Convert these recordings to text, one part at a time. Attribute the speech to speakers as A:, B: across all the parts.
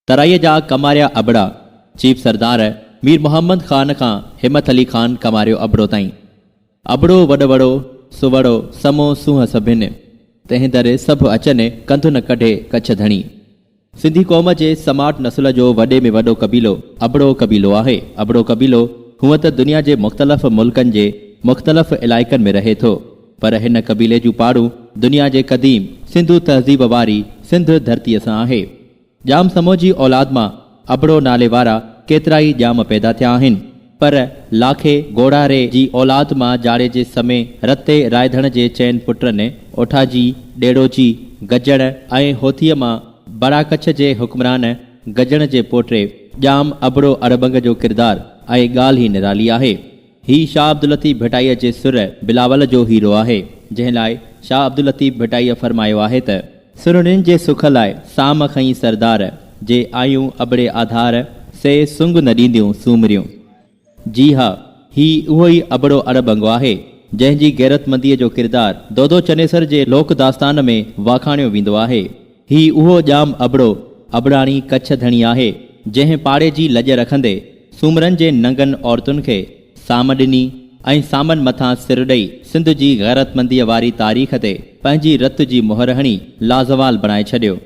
A: तराईअ जा कमारिया अबड़ा चीफ सरदार मीर मोहम्मद ख़ान खां हिम्मत अली ख़ान कमारियो अबड़ो ताईं। अबड़ो वॾो वॾो सुवड़ो समो सूंह सभिनि, तंहिं दर सभु अचनि कंधु न कढे कच्छ धणी। सिंधी क़ौम जे समाट नसुल जो वॾे में वॾो कबीलो अबड़ो कबीलो आहे। अबड़ो कबीलो हूअं त दुनिया जे मुख़्तलिफ़ मुल्कनि जे मुख़्तलिफ़ इलाइक़नि में रहे थो, पर हिन कबीले जूं पाड़ूं दुनिया जे क़दीम सिंधु तहज़ीब वारी सिंध धरतीअ सां आहे। जाम समूजी औलाद मां अबड़ो नाले वारा केतिरा ई जाम पैदा थिया आहिनि, पर लाखे गोड़ारे जी औलाद मां जाड़े जे समय रते रायधण जे चइनि पुटनि ओठाजी, ॾेड़ोजी, गजण ऐं होथीअ मां बड़ा कच्छ जे हुक्मरान गजण जे पोटे जाम अबड़ो अरबंग जो किरदारु ऐं ॻाल्हि ई निराली आहे। ही शाह अब्दुल लतीफ़ भिटाईअ जे सुर बिलावल जो हीरो आहे, जंहिं लाइ शाह अब्दुल लतीफ़ भिटाईअ फरमायो आहे त सुरनिन जे सुख लाइ साम खई सरदार, जे आयूं अबड़े आधार से सुंग न ॾींदियूं सूमरियूं। जी हा, ही उहो ई अबड़ो अरबंगो आहे जंहिंजी गैरतमंदीअ जो किरदारु दोदो चनेसर जे लोक दास्तान में वाखाणियो वेंदो आहे। ही उहो जाम अबड़ो अबड़ाणी कच्छ धणी आहे जंहिं पाड़े जी लॼ रखंदे सूमरनि जे नंगनि औरतुनि खे साम ॾिनी ऐं सामनि मथां सिर ॾेई सिंध जी गैरतमंदीअ वारी तारीख़ ते पंहिंजी रत जी मुहर हणी लाज़वाल बणाए छॾियो।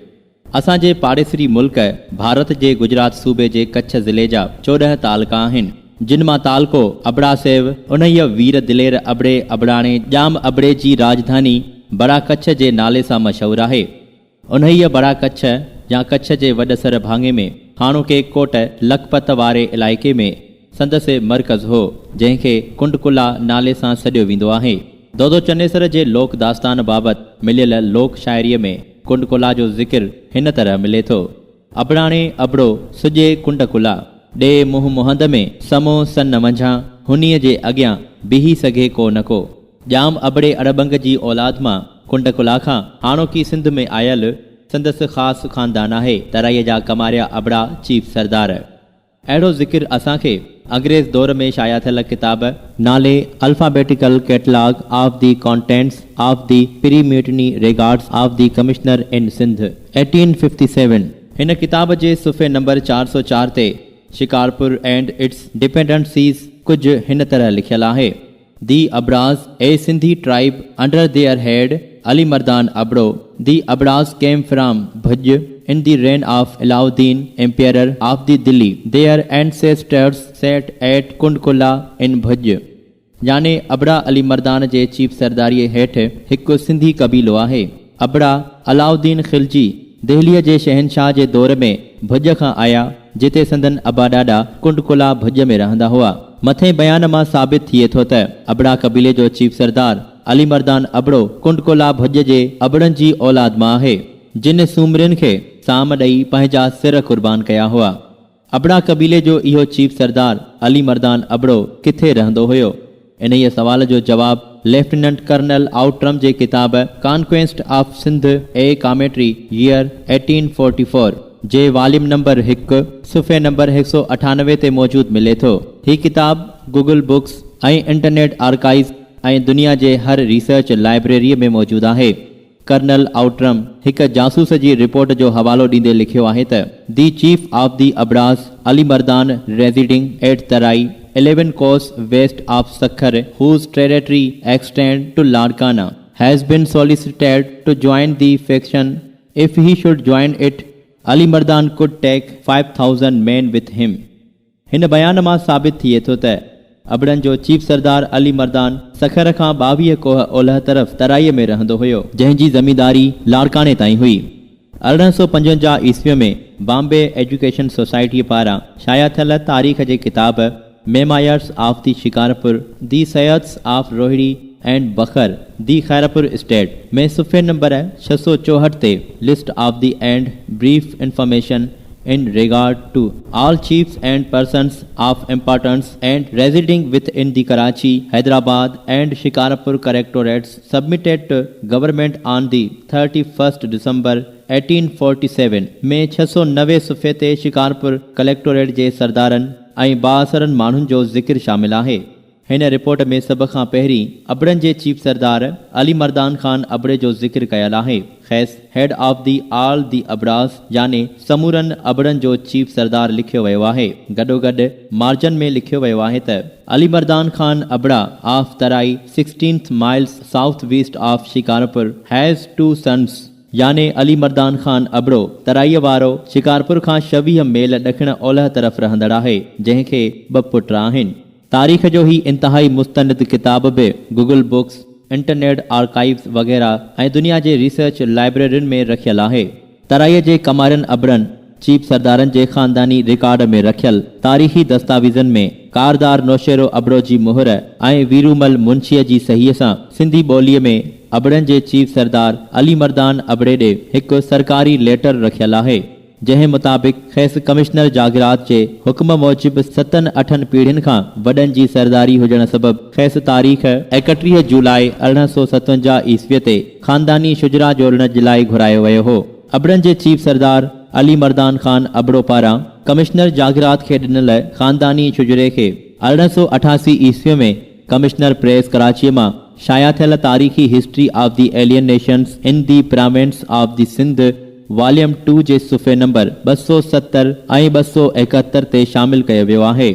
A: असांजे पाड़ेसरी मुल्क भारत जे गुजरात सूबे जे कच्छ ज़िले जा 14 तालका आहिनि, जिन मां तालको अबड़ा सेव उन्हीअ वीर दिलेर अबड़े अबड़ाणे जाम अबड़े जी राजधानी बड़ा कच्छ जे नाले सां मशहूरु आहे। उन्हीअ बड़ा कच्छ या कच्छ जे वॾसर भाङे में हाणोके कोट लखपत वारे इलाइक़े में संदसि मर्कज़ हो, जंहिंखे कुंडकुला नाले सां सॾियो वेंदो आहे। दोदो चनेसर जे लोक दास्तान बाबति मिलियल लोक शाइरीअ में कुंडकुला जो ज़िक्र हिन तरह मिले थो। अबड़ाणे अबड़ो सुॼे कुंडकुला ॾे मुंहुं मुहंद में समो सन मंझां, हुनीअ जे अॻियां बीही सघे को न को। जाम अबड़े अड़बंग जी औलाद मां कुंडकुला खां हाणोकी सिंध में आयल संदसि ख़ासि ख़ानदान आहे तराईअ जा कमारिया अबड़ा चीफ सरदार। अहिड़ो ज़िक्र असांखे अंग्रेज़ दौर में शाया थियल किताब नाले alphabetical catalogue of the contents of the pre mutiny records of the commissioner in Sindh 1857 हिन किताब जे सुफ़े नंबर 404 ते शिकारपुर एंड इट्स डिपेंडेंसीज़ कुझु हिन तरह लिखियल आहे। The Abraz a Sindhi tribe under their head Ali Mardan Abdo. The Abdas came from Bhuj in the reign of Alauddin, emperor of the Delhi. Their ancestors sat at Kundkula in Bhuj. याने अबड़ा अली मर्दान जे chief सरदारीअ हेठि हिकु सिंधी कबीलो आहे। अबड़ा अलाउद्दीन खिलजी दिल्लीअ जे शहनशाह जे दौर में भुज खां आया, जिते संदन अबा ॾाॾा कुंडकुला भुज में रहंदा हुआ। मथे बयान मां साबित थिए थो त अबड़ा कबीले जो चीफ सरदार अली मर्दान अबड़ो कुंडकुला भुज जे अबड़नि जी औलाद मां आहे, जिन सूमरिन खे साम ॾेई पंहिंजा सिर कुर्बान कया हुआ। अबड़ा कबीले जो इहो चीफ सरदार अली मर्दान अबड़ो किथे रहंदो हुयो? इन्हीअ सवाल जो जवाब लेफ्टिनेंट कर्नल आउट्रम जे किताब conquest of Sindh a commentary year 1844 जे वॉल्यूम नंबर 1 सुफ़े नंबर 198 ते मौजूद मिले थो। ही किताब गूगल बुक्स ऐं इंटरनेट आर्काइव ऐं दुनिया जे हर रिसर्च लाइब्रेरीअ में मौजूदु आहे। कर्नल आउट्रम हिकु जासूस जी रिपोर्ट जो हवालो ॾींदे लिखियो आहे त the chief of the Abras Ali Mardan residing at Tarai 11 kos west of Sukkur whose territory extend to Larkana has been solicited to join the faction. If he should join it, Ali Mardan could take 5,000 men with him. हिन बयान मां साबित थिए थो त अबड़नि जो chief Sardar Ali Mardan Sukkur खां 22 कोह ओलह तरफ़ तराईअ में रहंदो हुयो, जंहिंजी ज़मींदारी लाड़काने ताईं हुई। 1855 ईस्वीअ में बॉम्बे एजुकेशन सोसाइटी पारां शाया थियल तारीख़ जे किताब memoirs of the Shikarpur the Syeds of Rohri and Bukkur the Khairpur state में सुफ़े नंबर 664 ते list of the and brief information in regard to all chiefs and persons of importance and residing within the Karachi, Hyderabad and Shikarpur Collectorates submitted to government on the 31st December 1847 में 690 सुफ़े ते Shikarpur collectorate जे सरदारनि ऐं बाअसरनि माण्हुनि जो ज़िक्र शामिल आहे। हिन report में सभ खां पहिरीं अबड़नि जे चीफ सरदार अली मर्दान खान अबड़े जो ज़िक्र कयल आहे। ख़ैस हेड ऑफ दी आल दी अबराज़ याने समूरनि अबड़नि जो चीफ सरदार लिखियो वियो आहे। गॾोगॾु मार्जन में लिखियो वियो आहे त Ali Mardan Khan Abra of Tarai 16 miles south west of Shikarpur has 2 sons याने अली मर्दान खान अबड़ो तराईअ वारो शिकारपुर खां 26 मील ॾखण ओलह तरफ़ रहंदड़ आहे, जंहिंखे 2 पुट आहिनि। तारीख़ जो ही इंतहाई मुस्तनद किताब बि गूगल बुक्स, इंटरनेट आर्काइव्स वग़ैरह ऐं दुनिया जे रिसर्च लाइब्रेरियुनि में रखियल आहे। तराईअ जे कमारनि अबड़नि चीफ सरदारनि जे ख़ानदानी रिकॉर्ड में रखियल तारीख़ी दस्तावेज़नि में कारदार नौशेरो अबड़ो जी मुहर ऐं वीरूमल मुंशीअ जी सहीअ सां सिंधी ॿोलीअ में अबड़नि जे चीफ सरदार अली मर्दान अबड़े ॾे हिकु सरकारी लेटर रखियल आहे, जंहिं मुताबिक़ ख़ैस कमिश्नर जागिरात जे हुक्म मूजिबि 7-8 पीढ़ियुनि खां वॾनि जी सरदारी हुजण सबबि ख़ैस तारीख़ 31 जुलाई 1857 ईस्वीअ ते ख़ानदानी शुजरा जोड़ण जे लाइ घुरायो वियो हो। अबड़नि जे चीफ सरदार अली मर्दान खान अबड़ो पारां कमिश्नर जागिरात खे ॾिनल ख़ानदानी शुजरे खे 1888 ईस्वीअ में कमिश्नर प्रेस कराचीअ मां शाया थियल तारीख़ी history of the alien nations in the province of the Sindh volume 2 जे सुफ़े नंबर 270 ऐं 271 ते शामिल कयो वियो आहे।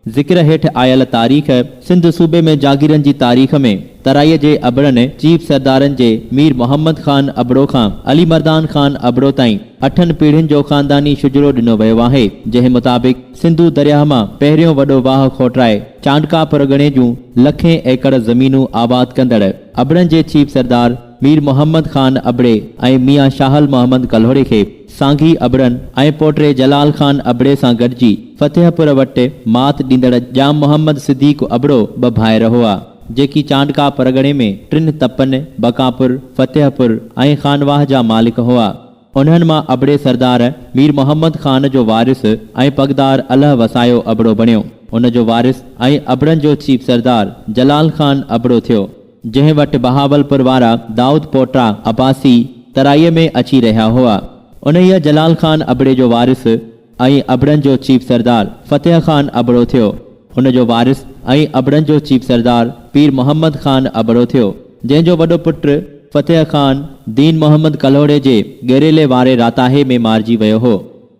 A: ज़िक्र हेठि आयल तारीख़ सिंध सूबे में जागीरनि जी तारीख़ में तराईअ जे अबड़नि चीफ सरदारनि जे मीर मोहम्मद खान अबड़ो खां अली मर्दान खान अबड़ो ताईं 8 पीढ़ियुनि जो ख़ानदानी शुजरो ॾिनो वियो आहे, जंहिं मुताबिक़ सिंधु दरियाह मां पहिरियों वॾो वाह खोटाए चांडका परगणे जूं लखें एकड़ ज़मीनूं आबाद कंदड़ अबड़नि जे चीफ सरदार मीर मोहम्मद खान अबड़े ऐं मियां शाहल मोहम्मद कल्होड़े खे सांघी अबड़नि ऐं पोटे जलाल खान अबड़े सां गॾिजी फतेहपुर वटि मात ॾींदड़ जाम मोहम्मद सिद्दीक़ अबड़ो 2 भाइर हुआ, जेकी चांडका परगणे में 3 तपनि बकापुर, फतेहपुर ऐं खानवाह जा मालिक हुआ। उन्हनि मां अबड़े सरदार मीर मोहम्मद खान जो वारिस ऐं पगदार अल्लाह वसायो अबड़ो बणियो। उन जो वारिस ऐं अबड़नि जो चीफ सरदार जलाल खान अबड़ो थियो, जंहिं वटि बहावलपुर वारा दाऊद पोटा अब्बासी तराईअ में अची रहिया हुआ। उन्हीअ जलाल खान अबड़े जो वारिस ऐं अबड़नि जो चीफ सरदार फतेह खान अबड़ो थियो। हुन जो वारिस ऐं अबड़नि जो चीफ सरदार पीर मोहम्मद खान अबड़ो थियो, जंहिंजो वॾो पुटु फतेह खान दीन मोहम्मद कल्होड़े जे गेरेले वारे राताहे में मारिजी वियो हो।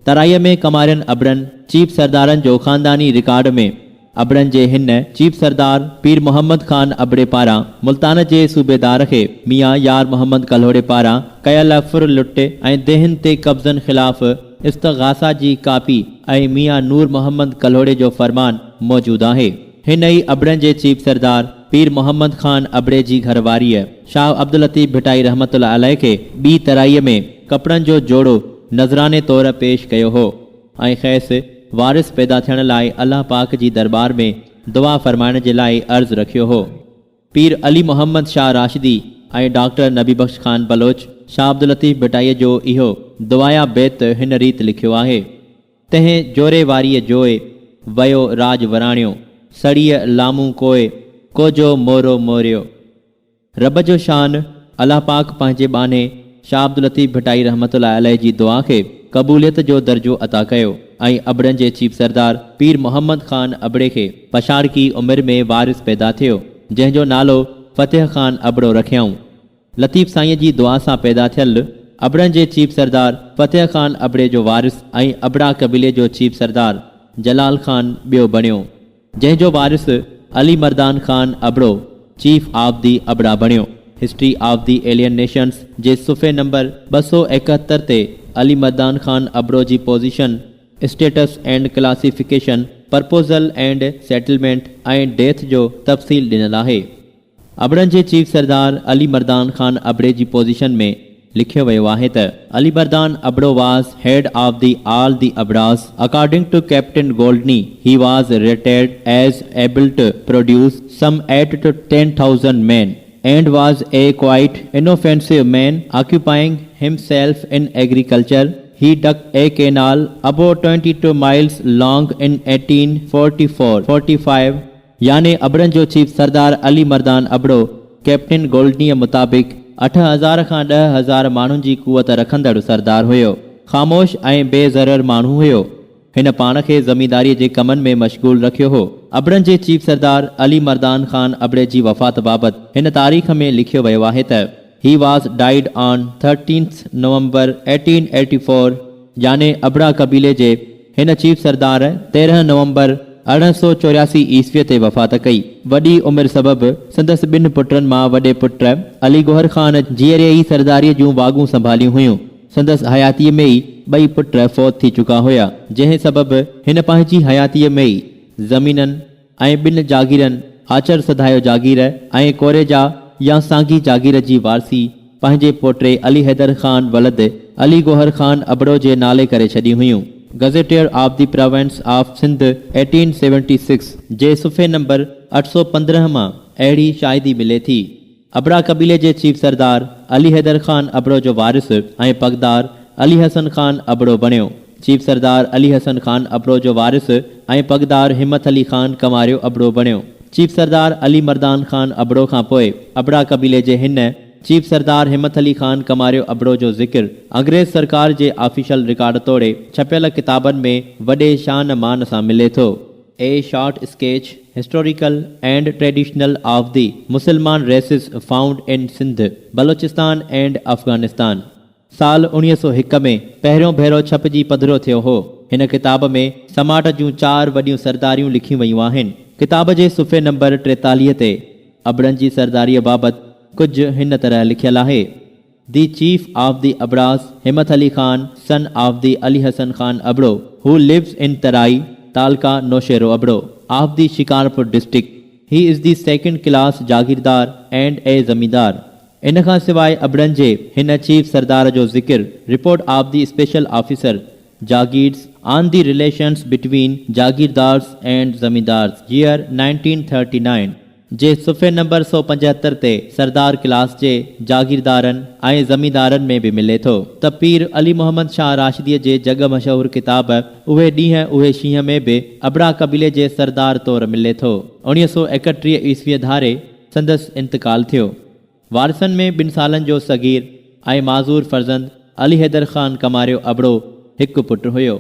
A: तराईअ में कमारियनि अबड़नि चीफ सरदारनि जो ख़ानदानी रिकॉर्ड में अबड़नि जे हिन चीफ सरदार पीर मोहम्मद खान अबड़े पारां मुल्तान जे सूबेदार खे मियां यार मोहम्मद कल्होड़े पारां कयल फुर लुट ऐं देहन ते कब्ज़नि ख़िलाफ़ इस्तग़ासा जी कापी ऐं मियां नूर मोहम्मद कल्होड़े जो फरमान मौजूदु आहे। हिन ई अबड़नि जे चीफ सरदार पीर मोहम्मद खान अबड़े जी घरवारीअ शाह अब्दुल लतीफ़ भिटाई रहमतुल्लाह अलैह खे ॿी तराईअ में कपड़नि जो जोड़ो नज़राने तौर पेश कयो हो ऐं ख़ैस वारिस पैदा थियण लाइ अल्लाह पाक जी दरबार में दुआ फरमाइण जे लाइ अर्ज़ु रखियो हो। पीर अली मोहम्मद शाह राशिदी ऐं डॉक्टर नबी बख्श खान बलोच शाह अब्दुल लतीफ़ भिटाईअ जो इहो दुआया बैत हिन रीत लिखियो आहे। तंहिं जोरे वारीअ जोए वयो राज वराणियो सड़ीअ लामू कोए कोजो मोरो मोरियो। रब जो शान अल्लाह पाक पंहिंजे बाने शाह अब्दुल लतीफ़ भिटाई रहमतुल्लाह अलैह जी दुआ खे क़बूलियत जो दर्जो अता कयो ऐं अबड़नि जे चीफ सरदार पीर मोहम्मद खान अबड़े खे पछाड़की उमिरि में वारिस पैदा थियो, जंहिंजो नालो फतेह खान अबड़ो रखियऊं। लतीफ़ साईं जी दुआ सां पैदा थियल अबड़नि जे चीफ सरदार फतेह खान अबड़े जो वारिस ऐं अबड़ा कबीले जो चीफ सरदार जलाल खान ॿियो बणियो, जंहिंजो वारिस Ali Mardan Khan Abro chief of the Abra बणियो। History of the alien nations जे सुफ़े नंबर 271 ते अली मर्दान खान अबड़ो जी position, status and classification, proposal and settlement ऐं डेथ जो तफ़सील ॾिनल आहे। अबड़नि जे चीफ सरदार अली मर्दान खान अबड़े जी पोज़ीशन में लिखियो वियो आहे त Ali Mardan Abro was head of the all the Abras according to captain गोल्डनी he was rated as able to produce some 8 to 10,000 men and was a quite inoffensive man occupying himself in agriculture. He dug a canal about 22 miles long in 1844-45 यानी अबड़नि जो chief Sardar Ali Mardan Abro captain गोल्डनीअ मुताबिक़ 8,000 खां 10,000 माण्हुनि जी कुवत रखंदड़ सरदार हुयो। ख़ामोश ऐं बेज़रर माण्हू हुयो। हिन पाण खे ज़मींदारीअ जे कमनि में मशगूल रखियो हो अबड़नि जे चीफ सरदार अली मर्दान ख़ान अबड़े जी वफ़ात बाबति हिन तारीख़ में लिखियो वियो आहे त ही वॉज डाइड ऑन 13 नवंबर 1884 याने अबड़ा कबीले जे हिन चीफ सरदार 13 नवंबर 1884 ईस्वीअ ते वफ़ात कई। वॾी उमिरि सबबि संदसि ॿिनि पुटनि मां वॾे पुट अली गौहर ख़ान जीअरे ई सरदारीअ जूं वाॻूं संभालियूं हुयूं। संदसि हयातीअ में ई ॿई पुट फ़ौत थी चुका हुया, जंहिं सबबि हिन पंहिंजी हयातीअ में ई ज़मीननि ऐं ॿिनि जागीरनि आचर सधायो जागीर ऐं कोरेजा या सांगी जागीर जी वारसी पंहिंजे पोटे अली हैदर ख़ान वलद अली गौहर ख़ान अबड़ो जे नाले करे छॾियूं हुयूं। Gazetteer of the province of Sindh 1876 जे सुफ़े नंबर 815 मां अहिड़ी शाहिदी मिले थी। अबड़ा कबीले जे चीफ सरदार अली हैदर ख़ान अबड़ो जो वारिस ऐं पगदार अली हसन ख़ान अबड़ो बणियो। चीफ सरदार अली हसन ख़ान अबड़ो जो वारिस ऐं पगदार हिम्मत अली ख़ान कमारियो अबड़ो बणियो। चीफ सरदार अली मर्दान ख़ान अबड़ो खां पोइ अबड़ा कबीले जे हिन चीफ सरदार हिम्मत अली ख़ान कमारियो अबड़ो जो ज़िक्र अंग्रेज़ सरकार जे ऑफिशियल रिकॉर्ड तोड़े छपियल किताबनि में वॾे शान मान सां मिले थो। A short sketch historical and traditional of the Musalman races found in Sindh Balochistan and Afghanistan. साल 1901 में पहिरियों भेरो छपजी पधिरो थियो हो। हिन किताब में समाट जूं 4 वॾियूं सरदारियूं लिखियूं वयूं आहिनि। किताब जे सुफ़े नंबर 43 ते अबड़नि जी सरदारीअ बाबति कुझु हिन तरह लिखियल आहे। The chief of the Abras Himmat Ali Khan son of the Ali Hasan Khan Abro who lives in Tarai taluka Naushero Abro of the Shikarpur district. He is the second class jagirdar and a zamindar. इन खां सवाइ अबड़नि जे हिन चीफ सरदार जो ज़िक्र report of the special officer jagirs on the relations between jagirdars and zamindars year 1939 जे सुफ़े number 175 ते सरदार class जे जागीरदारनि ऐं ज़मींदारनि में बि मिले थो त पीर अली मोहम्मद शाह राशिदीअ जे जग मशहूर किताब उहे ॾींहं उहे शींहं में बि अबड़ा कबीले जे सरदार तौरु मिले थो। 1931 ईस्वीअ धारे संदसि इंतकाल थियो। वारिसनि में 2 सालनि जो सगीर ऐं माज़ूर फर्ज़ंद अली हैदर ख़ान कमारियो अबड़ो हिकु पुटु हुयो,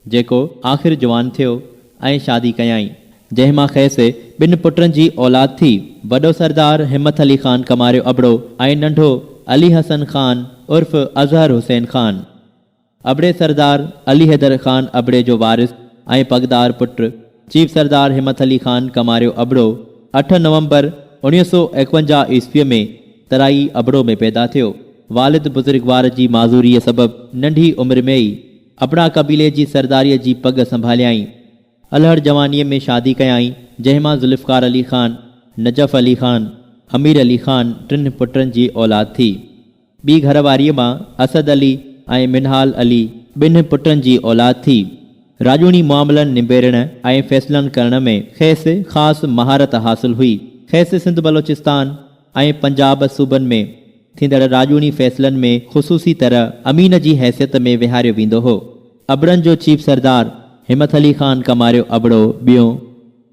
A: जेको आख़िर जवान थियो ऐं शादी कयाई, जंहिं मां खेसि 2 पुटनि जी औलाद थी। वॾो सरदार हिम्मत अली ख़ान कमारियो अबड़ो ऐं नंढो अली हसन ख़ान उर्फ़ अज़हर हुसैन ख़ान। अबड़े सरदार अली हैदर ख़ान अबड़े जो वारिस ऐं पगदार पुटु चीफ सरदार हिम्मत अली ख़ान कमारियो अबड़ो 8 नवंबर 1951 ईस्वीअ में तराई अबड़ो में पैदा थियो। वालिद बुज़ुर्गवार जी माज़ूरीअ सबबि नंढी उमिरि में ई अबड़ा कबीले जी सरदारीअ जी पग संभालियाई। अलहड़ जवानीअ में शादी कयाई, जंहिं मां ज़ुल्फ़कार अली ख़ान, नजफ़ अली ख़ान, अमीर अली ख़ान 3 पुटनि जी औलाद थी। ॿी घरवारीअ मां असद अली ऐं मिनहाल अली 2 पुटनि जी औलाद थी। राजूनी मामलनि निबेरण ऐं फ़ैसिलनि करण में खेसि ख़ासि महारत हासिल हुई। खेसि सिंध बलोचिस्तान ऐं पंजाब सूबनि में थींदड़ राजूनी फ़ैसिलनि में ख़ुसूसी तरह अमीन जी हैसियत में विहारियो वेंदो हो। अबड़नि जो चीफ सरदार हिम्मत अली ख़ान कमारियो अबड़ो ॿियों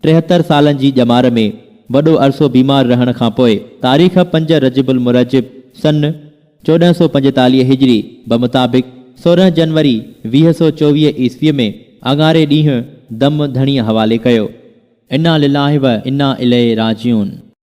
A: 73 सालनि जी ॼमार में वॾो अरसो बीमार रहण खां पोइ तारीख़ 5 रजबुल मुरज्जिब सन 1445 हिजरी बमुताबिक़ 16 जनवरी 2024 ईस्वीअ में अङारे ॾींहुं दम धणीअ हवाले कयो। इन्ना लिल्लाहि व इन्ना इलैहि राजिऊन।